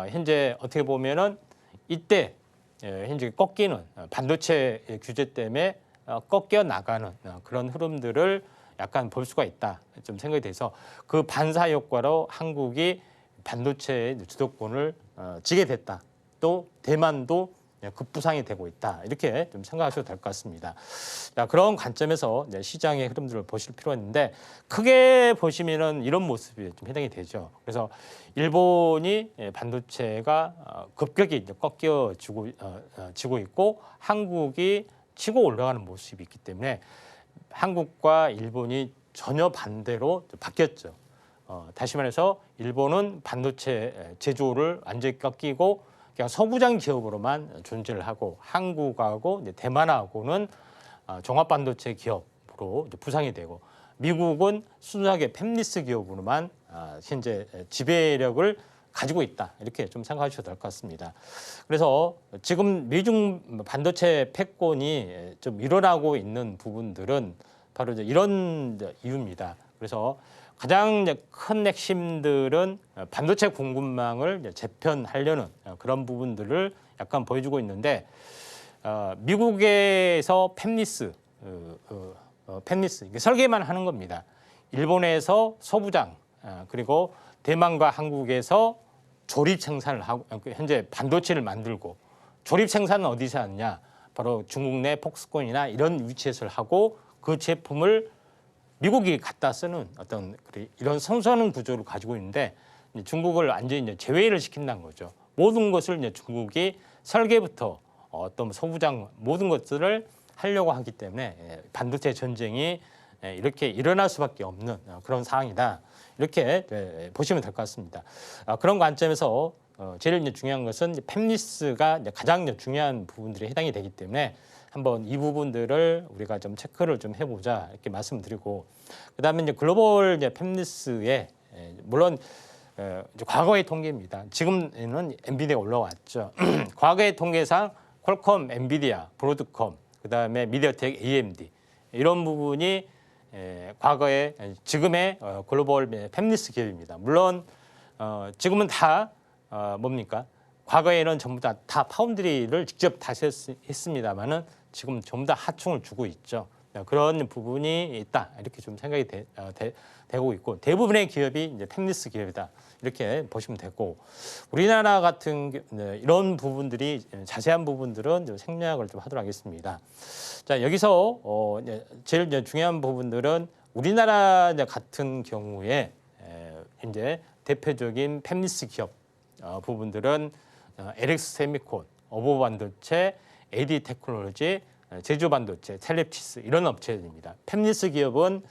현재 어떻게 보면은 이때 현재 꺾이는 반도체 규제 때문에 꺾여 나가는 그런 흐름들을 약간 볼 수가 있다 좀 생각이 돼서 그 반사 효과로 한국이 반도체의 주도권을 쥐게 됐다. 또 대만도 급부상이 되고 있다. 이렇게 좀 생각하셔도 될 것 같습니다. 자, 그런 관점에서 시장의 흐름들을 보실 필요가 있는데 크게 보시면은 이런 모습이 좀 해당이 되죠. 그래서 일본이 반도체가 급격히 꺾여지고 있고 한국이 치고 올라가는 모습이 있기 때문에 한국과 일본이 전혀 반대로 바뀌었죠. 다시 말해서 일본은 반도체 제조를 완전히 꺾이고 그냥 서부장 기업으로만 존재를 하고 한국하고 이제 대만하고는 종합반도체 기업으로 이제 부상이 되고 미국은 순수하게 팹리스 기업으로만 현재 지배력을 가지고 있다. 이렇게 좀 생각하셔도 될 것 같습니다. 그래서 지금 미중 반도체 패권이 좀 일어나고 있는 부분들은 바로 이제 이런 이유입니다. 그래서 가장 이제 큰 핵심들은 반도체 공급망을 이제 재편하려는 그런 부분들을 약간 보여주고 있는데 미국에서 팹리스, 팹리스 이게 설계만 하는 겁니다. 일본에서 소부장, 그리고 대만과 한국에서 조립 생산을 하고 현재 반도체를 만들고 조립 생산은 어디서 하느냐? 바로 중국 내 폭스콘이나 이런 위치에서 하고 그 제품을 미국이 갖다 쓰는 어떤 이런 선수하는 구조를 가지고 있는데 중국을 완전히 이제 제외를 시킨다는 거죠. 모든 것을 이제 중국이 설계부터 어떤 소부장 모든 것들을 하려고 하기 때문에 반도체 전쟁이 이렇게 일어날 수밖에 없는 그런 상황이다. 이렇게 보시면 될 것 같습니다. 그런 관점에서 제일 이제 중요한 것은 팹리스가 가장 이제 중요한 부분들이 해당이 되기 때문에 한번 이 부분들을 우리가 좀 체크를 좀 해보자 이렇게 말씀드리고 그다음에 이제 글로벌 이제 팹리스에 물론 이제 과거의 통계입니다. 지금은 엔비디아 올라왔죠. 과거의 통계상 퀄컴, 엔비디아, 브로드컴, 그다음에 미디어텍, AMD 이런 부분이 과거에 지금의 글로벌 팹리스 기업입니다. 물론 지금은 다 뭡니까? 과거에는 전부 다 파운드리를 직접 다시 했습니다만은 지금 전부 다 하청을 주고 있죠. 그런 부분이 있다 이렇게 좀 생각이 되고 있고 대부분의 기업이 이제 팹리스 기업이다 이렇게 보시면 되고 우리나라 같은 이런 부분들이 자세한 부분들은 좀 생략을 좀 하도록 하겠습니다. 자 여기서 제일 이제 중요한 부분들은 우리나라 같은 경우에 이제 대표적인 팹리스 기업 부분들은 LX 세미콘, 어보 반도체, AD 테크놀로지, 제주 반도체, 텔레피스 이런 업체들입니다. 팹리스 기업은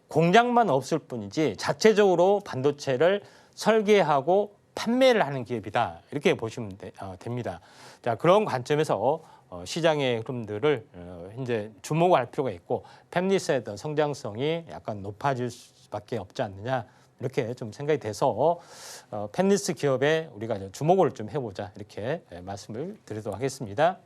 공장만 없을 뿐이지 자체적으로 반도체를 설계하고 판매를 하는 기업이다. 이렇게 보시면 됩니다. 자, 그런 관점에서 시장의 흐름들을 현재 주목할 필요가 있고 팹리스의 어떤 성장성이 약간 높아질 수밖에 없지 않느냐. 이렇게 좀 생각이 돼서 팹리스 기업에 우리가 주목을 좀 해보자 이렇게 말씀을 드리도록 하겠습니다.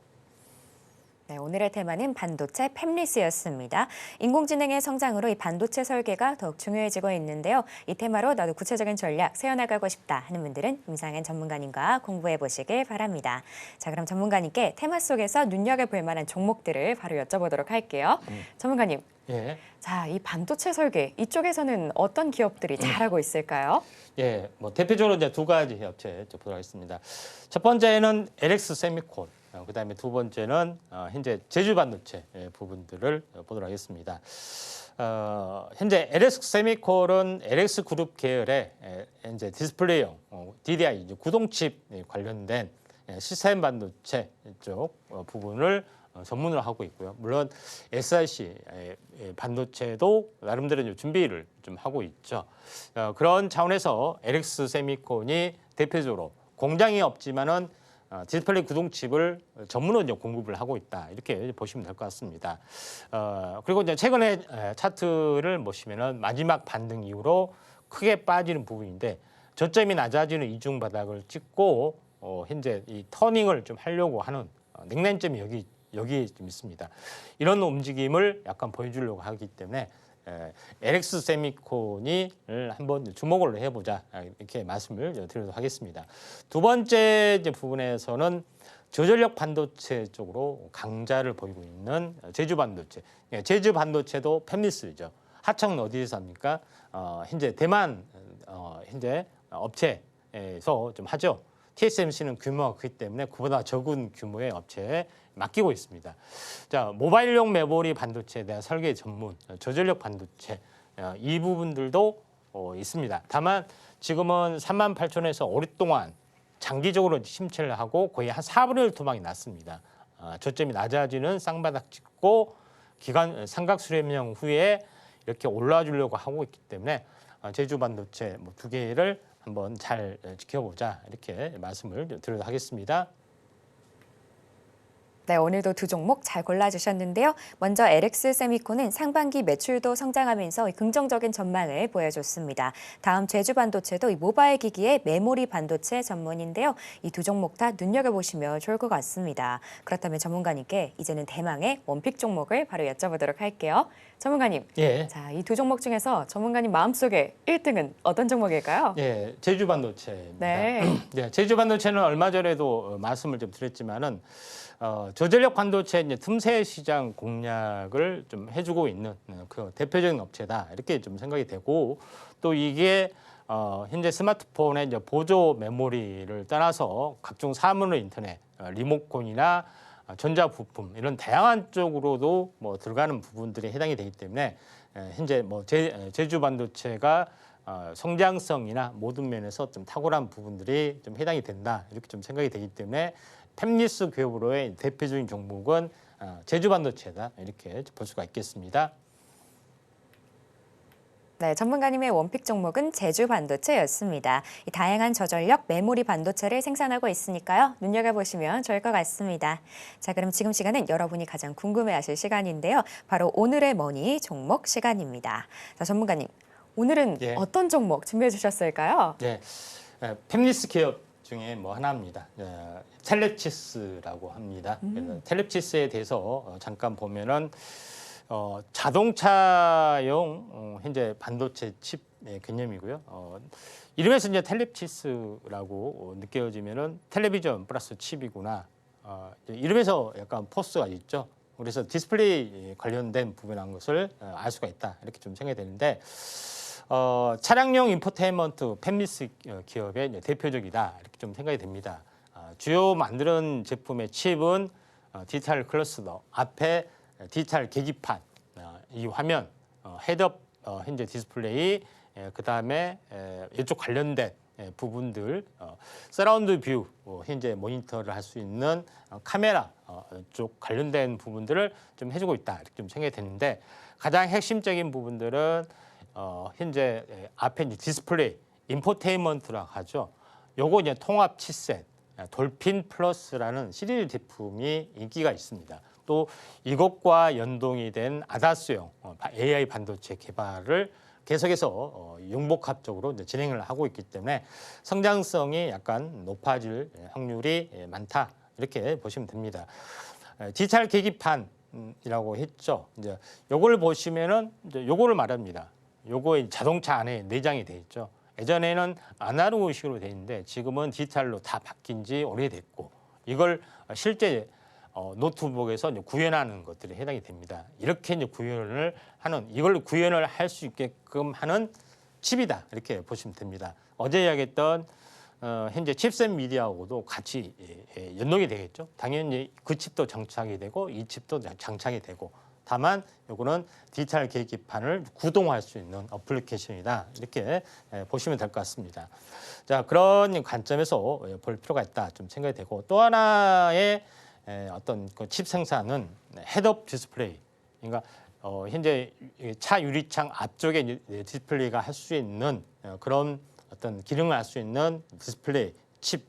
네, 오늘의 테마는 반도체 팹리스였습니다. 인공지능의 성장으로 이 반도체 설계가 더욱 중요해지고 있는데요. 이 테마로 나도 구체적인 전략 세워나가고 싶다 하는 분들은 임상현 전문가님과 공부해 보시길 바랍니다. 자, 그럼 전문가님께 테마 속에서 눈여겨볼 만한 종목들을 바로 여쭤보도록 할게요. 전문가님, 예. 자, 이 반도체 설계 이쪽에서는 어떤 기업들이 잘하고 있을까요? 예, 뭐 대표적으로 이제 두 가지 업체 보도록 하겠습니다. 첫 번째는 LX 세미콘, 그다음에 두 번째는 현재 제주 반도체 부분들을 보도록 하겠습니다. 현재 LX 세미콘은 LX 그룹 계열의 이제 디스플레이용 DDI 구동칩 관련된 시스템 반도체 쪽 부분을 전문으로 하고 있고요. 물론 SiC 반도체도 나름대로 이제 준비를 좀 하고 있죠. 그런 차원에서 LX 세미콘이 대표적으로 공장이 없지만은 디스플레이 구동칩을 전문으로 이제 공급을 하고 있다 이렇게 보시면 될 것 같습니다. 그리고 이제 최근에 차트를 보시면은 마지막 반등 이후로 크게 빠지는 부분인데 저점이 낮아지는 이중 바닥을 찍고 현재 이 터닝을 좀 하려고 하는 냉난점이 여기 좀 있습니다. 이런 움직임을 약간 보여주려고 하기 때문에 LX 세미콘이 한번 주목을 해보자 이렇게 말씀을 드리도록 하겠습니다. 두 번째 부분에서는 저전력 반도체 쪽으로 강자를 보이고 있는 제주 반도체. 제주 반도체도 팹리스죠. 하청은 어디에서 합니까? 현재 대만 현재 업체에서 좀 하죠. TSMC는 규모가 크기 때문에 그보다 적은 규모의 업체에 맡기고 있습니다. 자, 모바일용 메모리 반도체에 대한 설계 전문, 저전력 반도체 이 부분들도 있습니다. 다만 지금은 38,000에서 오랫동안 장기적으로 침체를 하고 거의 한 4분의 1 토막이 났습니다. 저점이 낮아지는 쌍바닥 찍고 기간 삼각 수렴형 후에 이렇게 올라와 주려고 하고 있기 때문에 제주 반도체 두 개를 한번 잘 지켜보자 이렇게 말씀을 드리도록 하겠습니다. 네, 오늘도 두 종목 잘 골라주셨는데요. 먼저 LX 세미콘은 상반기 매출도 성장하면서 긍정적인 전망을 보여줬습니다. 다음 제주반도체도 이 모바일 기기의 메모리 반도체 전문인데요. 이 두 종목 다 눈여겨보시면 좋을 것 같습니다. 그렇다면 전문가님께 이제는 대망의 원픽 종목을 바로 여쭤보도록 할게요. 전문가님, 예. 자, 이 두 종목 중에서 전문가님 마음속에 1등은 어떤 종목일까요? 예, 제주반도체입니다. 네. 네, 제주반도체는 얼마 전에도 말씀을 좀 드렸지만은 저전력 반도체 이제 틈새 시장 공략을 좀 해주고 있는 그 대표적인 업체다 이렇게 좀 생각이 되고 또 이게 현재 스마트폰의 이제 보조 메모리를 떠나서 각종 사물 인터넷, 리모컨이나 전자 부품 이런 다양한 쪽으로도 뭐 들어가는 부분들이 해당이 되기 때문에 현재 뭐 제주 반도체가 성장성이나 모든 면에서 좀 탁월한 부분들이 좀 해당이 된다 이렇게 좀 생각이 되기 때문에 팹리스 기업으로의 대표적인 종목은 제주 반도체다 이렇게 볼 수가 있겠습니다. 네, 전문가님의 원픽 종목은 제주 반도체였습니다. 이 다양한 저전력 메모리 반도체를 생산하고 있으니까요. 눈여겨보시면 좋을 것 같습니다. 자, 그럼 지금 시간은 여러분이 가장 궁금해하실 시간인데요. 바로 오늘의 머니 종목 시간입니다. 자, 전문가님, 오늘은 예. 어떤 종목 준비해 주셨을까요? 네, 팹리스 기업 중에 뭐 하나입니다. 텔렙치스라고 합니다. 그래서 텔렙치스에 대해서 잠깐 보면은 자동차용 현재 반도체 칩 개념이고요. 이름에서 이제 텔렙치스라고 느껴지면은 텔레비전 플러스 칩이구나. 이름에서 약간 포스가 있죠. 그래서 디스플레이 관련된 부분한 것을 알 수가 있다. 이렇게 좀 생각이 되는데 차량용 인포테인먼트 팹리스 기업의 대표적이다. 이렇게 좀 생각이 됩니다. 주요 만드는 제품의 칩은 디지털 클러스터, 앞에 디지털 계기판, 이 화면, 헤드업 현재 디스플레이, 그 다음에 이쪽 관련된 부분들, 서라운드 뷰, 현재 모니터를 할 수 있는 카메라 쪽 관련된 부분들을 좀 해주고 있다 이렇게 좀 생각이 되는데 가장 핵심적인 부분들은 현재 앞에 이제 디스플레이, 인포테인먼트라고 하죠. 요거 이제 통합 칩셋, 돌핀 플러스라는 시리즈 제품이 인기가 있습니다. 또 이것과 연동이 된 아다스용 AI 반도체 개발을 계속해서 융복합적으로 이제 진행을 하고 있기 때문에 성장성이 약간 높아질 확률이 많다 이렇게 보시면 됩니다. 디지털 계기판이라고 했죠. 이제 요걸 보시면은 이제 요거를 말합니다. 요거 자동차 안에 내장이 돼 있죠. 예전에는 아날로그식으로 돼 있는데 지금은 디지털로 다 바뀐 지 오래됐고 이걸 실제 노트북에서 이제 구현하는 것들이 해당이 됩니다. 이렇게 이제 구현을 하는 이걸 구현을 할 수 있게끔 하는 칩이다 이렇게 보시면 됩니다. 어제 이야기했던 현재 칩셋 미디어하고도 같이 연동이 되겠죠. 당연히 그 칩도 장착이 되고 이 칩도 장착이 되고 다만 요거는 디지털 계기판을 구동할 수 있는 어플리케이션이다 이렇게 보시면 될 것 같습니다. 자, 그런 관점에서 볼 필요가 있다 좀 생각이 되고 또 하나의 어떤 그 칩 생산은 헤드업 디스플레이. 그러니까 현재 차 유리창 앞쪽에 디스플레이가 할 수 있는 그런 어떤 기능을 할 수 있는 디스플레이 칩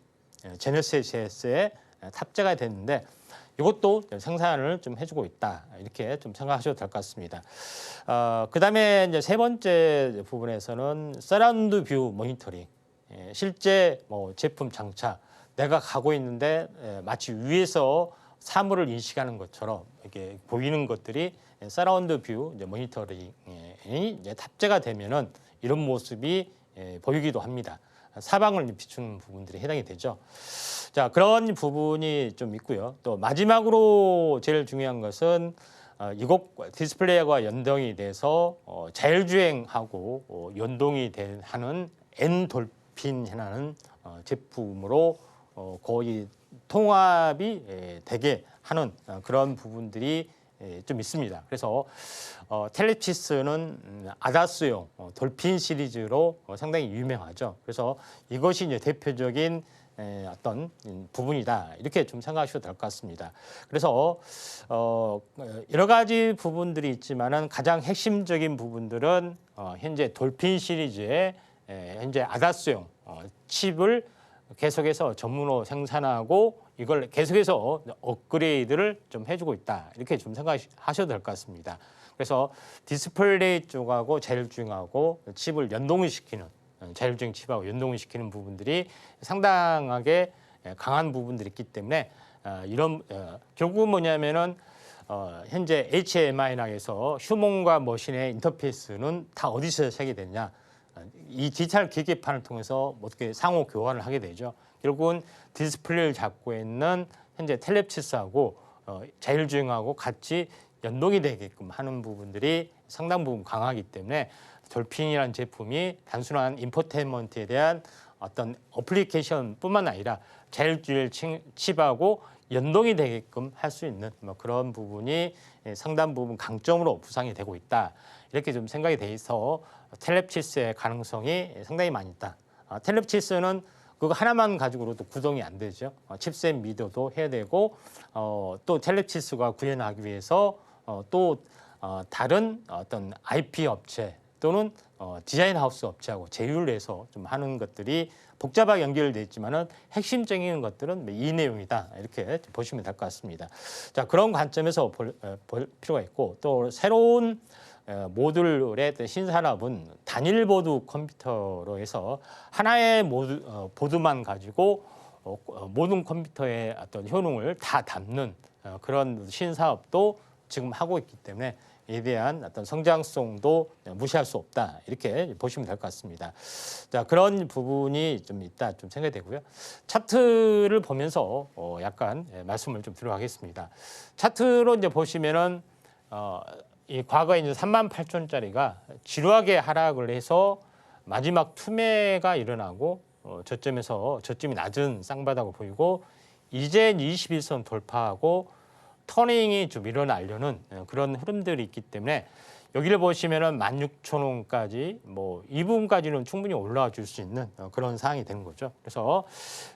제네시스에 탑재가 됐는데 이것도 생산을 좀 해주고 있다 이렇게 좀 생각하셔도 될 것 같습니다. 그다음에 이제 세 번째 부분에서는 서라운드 뷰 모니터링. 실제 뭐 제품 장착 내가 가고 있는데 마치 위에서 사물을 인식하는 것처럼 이렇게 보이는 것들이 서라운드 뷰 모니터링이 이제 탑재가 되면은 이런 모습이 보이기도 합니다. 사방을 비추는 부분들이 해당이 되죠. 자, 그런 부분이 좀 있고요. 또 마지막으로 제일 중요한 것은 이것 디스플레이와 연동이 돼서 자율주행하고 연동이 하는 엔돌핀이라는 제품으로 거의 통합이 되게 하는 그런 부분들이 좀 있습니다. 그래서 텔렙치스는 아다스용 돌핀 시리즈로 상당히 유명하죠. 그래서 이것이 이제 대표적인 어떤 부분이다 이렇게 좀 생각하셔도 될 것 같습니다. 그래서 여러 가지 부분들이 있지만은 가장 핵심적인 부분들은 현재 돌핀 시리즈의 현재 아다스용 칩을 계속해서 전문으로 생산하고 이걸 계속해서 업그레이드를 좀 해주고 있다. 이렇게 좀 생각하셔도 될 것 같습니다. 그래서 디스플레이 쪽하고 제일주행하고 칩을 연동을 시키는 제일주행 칩하고 연동을 시키는 부분들이 상당하게 강한 부분들이 있기 때문에 이런 결국은 뭐냐면은 현재 HMI에서 휴먼과 머신의 인터페이스는 다 어디서 설계됐냐? 이 디지털 기계판을 통해서 어떻게 상호 교환을 하게 되죠. 결국은 디스플레이를 잡고 있는 현재 텔레칩스하고 자율주행하고 같이 연동이 되게끔 하는 부분들이 상당 부분 강하기 때문에 돌핀이라는 제품이 단순한 인포테인먼트에 대한 어떤 어플리케이션뿐만 아니라 자율주행 칩하고 연동이 되게끔 할 수 있는 그런 부분이 상당 부분 강점으로 부상이 되고 있다. 이렇게 좀 생각이 돼 있어 텔레칩스의 가능성이 상당히 많이 있다. 텔레칩스는 그거 하나만 가지고도 구동이 안 되죠. 칩셋 미디어도 해야 되고 또 텔레칩스가 구현하기 위해서 또 다른 어떤 IP 업체 또는 디자인 하우스 업체하고 제휴를 해서 좀 하는 것들이 복잡하게 연결돼 있지만은 핵심적인 것들은 이 내용이다. 이렇게 보시면 될 것 같습니다. 자, 그런 관점에서 볼 필요가 있고 또 새로운 모듈의 신산업은 단일 보드 컴퓨터로 해서 하나의 보드만 가지고 모든 컴퓨터의 어떤 효능을 다 담는 그런 신사업도 지금 하고 있기 때문에 이에 대한 어떤 성장성도 무시할 수 없다. 이렇게 보시면 될 것 같습니다. 자, 그런 부분이 좀 있다 좀 생각이 되고요. 차트를 보면서 약간 말씀을 좀 드려가겠습니다. 차트로 이제 보시면은 이 과거에 이제 38,000짜리가 지루하게 하락을 해서 마지막 투매가 일어나고 저점이 낮은 쌍바닥으로 보이고 이제 21선 돌파하고 터닝이 좀 일어나려는 그런 흐름들이 있기 때문에 여기를 보시면은 16,000원까지 뭐 이 부분까지는 충분히 올라와 줄 수 있는 그런 상황이 되는 거죠. 그래서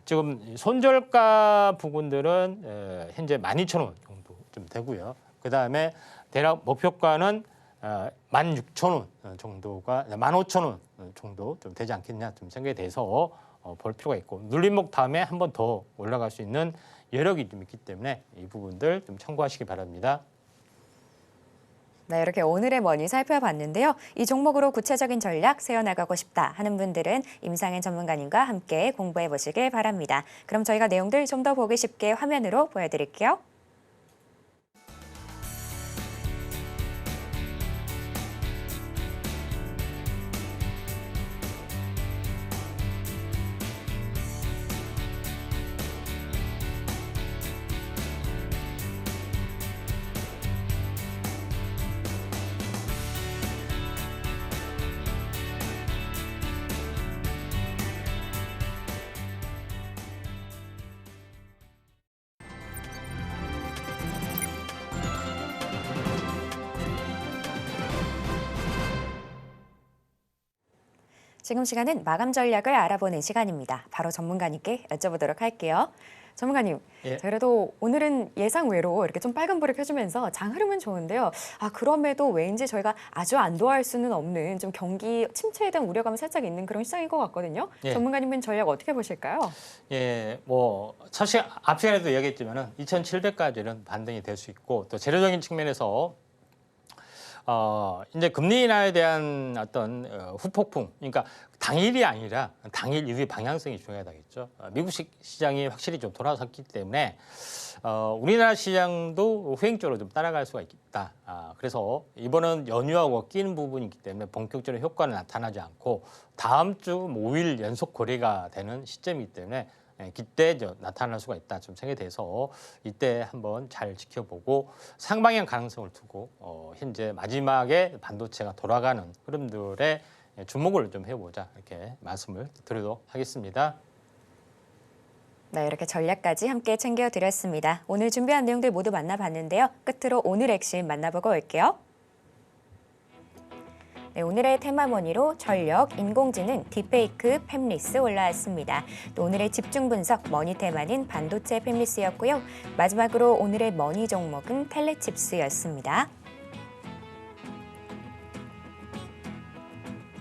지금 손절가 부분들은 현재 12,000원 정도 좀 되고요. 그 다음에 대략 목표가는 16,000원 정도가 15,000원 정도 좀 되지 않겠냐 좀 생각에 대해서 볼 필요가 있고 눌림목 다음에 한 번 더 올라갈 수 있는 여력이 좀 있기 때문에 이 부분들 좀 참고하시기 바랍니다. 네, 이렇게 오늘의 머니 살펴봤는데요. 이 종목으로 구체적인 전략 세워나가고 싶다 하는 분들은 임상현 전문가님과 함께 공부해 보시길 바랍니다. 그럼 저희가 내용들 좀 더 보기 쉽게 화면으로 보여드릴게요. 지금 시간은 마감 전략을 알아보는 시간입니다. 바로 전문가님께 여쭤보도록 할게요. 전문가님, 예. 그래도 오늘은 예상외로 이렇게 좀 빨간불을 켜주면서 장 흐름은 좋은데요. 그럼에도 왠지 저희가 아주 안도할 수는 없는 좀 경기 침체에 대한 우려감이 살짝 있는 그런 시장인 것 같거든요. 예. 전문가님은 전략 어떻게 보실까요? 예, 뭐 사실 앞 시간에도 얘기했지만은 2,700까지는 반등이 될 수 있고 또 재료적인 측면에서 이제 금리 인하에 대한 어떤 후폭풍, 그러니까 당일이 아니라 당일 이후의 방향성이 중요하다겠죠. 미국 시장이 확실히 좀 돌아섰기 때문에 우리나라 시장도 후행적으로 좀 따라갈 수가 있다. 그래서 이번은 연휴하고 끼는 부분이기 때문에 본격적인 효과는 나타나지 않고 다음 주 5일 연속 거래가 되는 시점이기 때문에 그때 나타날 수가 있다. 좀 생각이 돼서 이때 한번 잘 지켜보고 상방향 가능성을 두고 현재 마지막에 반도체가 돌아가는 흐름들에 주목을 좀 해보자 이렇게 말씀을 드리도록 하겠습니다. 네, 이렇게 전략까지 함께 챙겨드렸습니다. 오늘 준비한 내용들 모두 만나봤는데요. 끝으로 오늘 핵심 만나보고 올게요. 네, 오늘의 테마머니로 전력, 인공지능, 딥페이크, 팹리스 올라왔습니다. 또 오늘의 집중 분석 머니 테마는 반도체 팹리스였고요. 마지막으로 오늘의 머니 종목은 텔레칩스였습니다.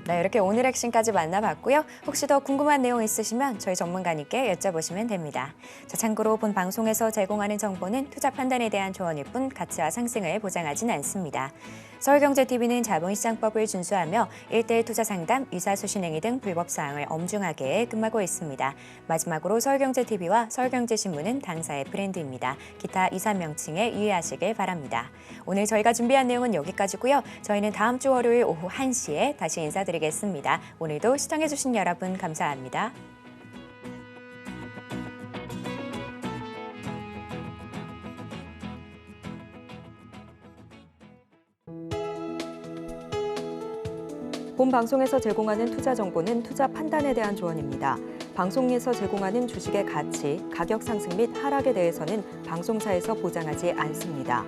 네, 이렇게 오늘 핵심까지 만나봤고요. 혹시 더 궁금한 내용 있으시면 저희 전문가님께 여쭤보시면 됩니다. 자, 참고로 본 방송에서 제공하는 정보는 투자 판단에 대한 조언일 뿐 가치와 상승을 보장하진 않습니다. 서울경제TV는 자본시장법을 준수하며 1:1 투자 상담, 유사수신행위 등 불법 사항을 엄중하게 금하고 있습니다. 마지막으로 서울경제TV와 서울경제신문은 당사의 브랜드입니다. 기타 이사 명칭에 유의하시길 바랍니다. 오늘 저희가 준비한 내용은 여기까지고요. 저희는 다음 주 월요일 오후 1시에 다시 인사드리겠습니다. 오늘도 시청해주신 여러분 감사합니다. 본 방송에서 제공하는 투자 정보는 투자 판단에 대한 조언입니다. 방송에서 제공하는 주식의 가치, 가격 상승 및 하락에 대해서는 방송사에서 보장하지 않습니다.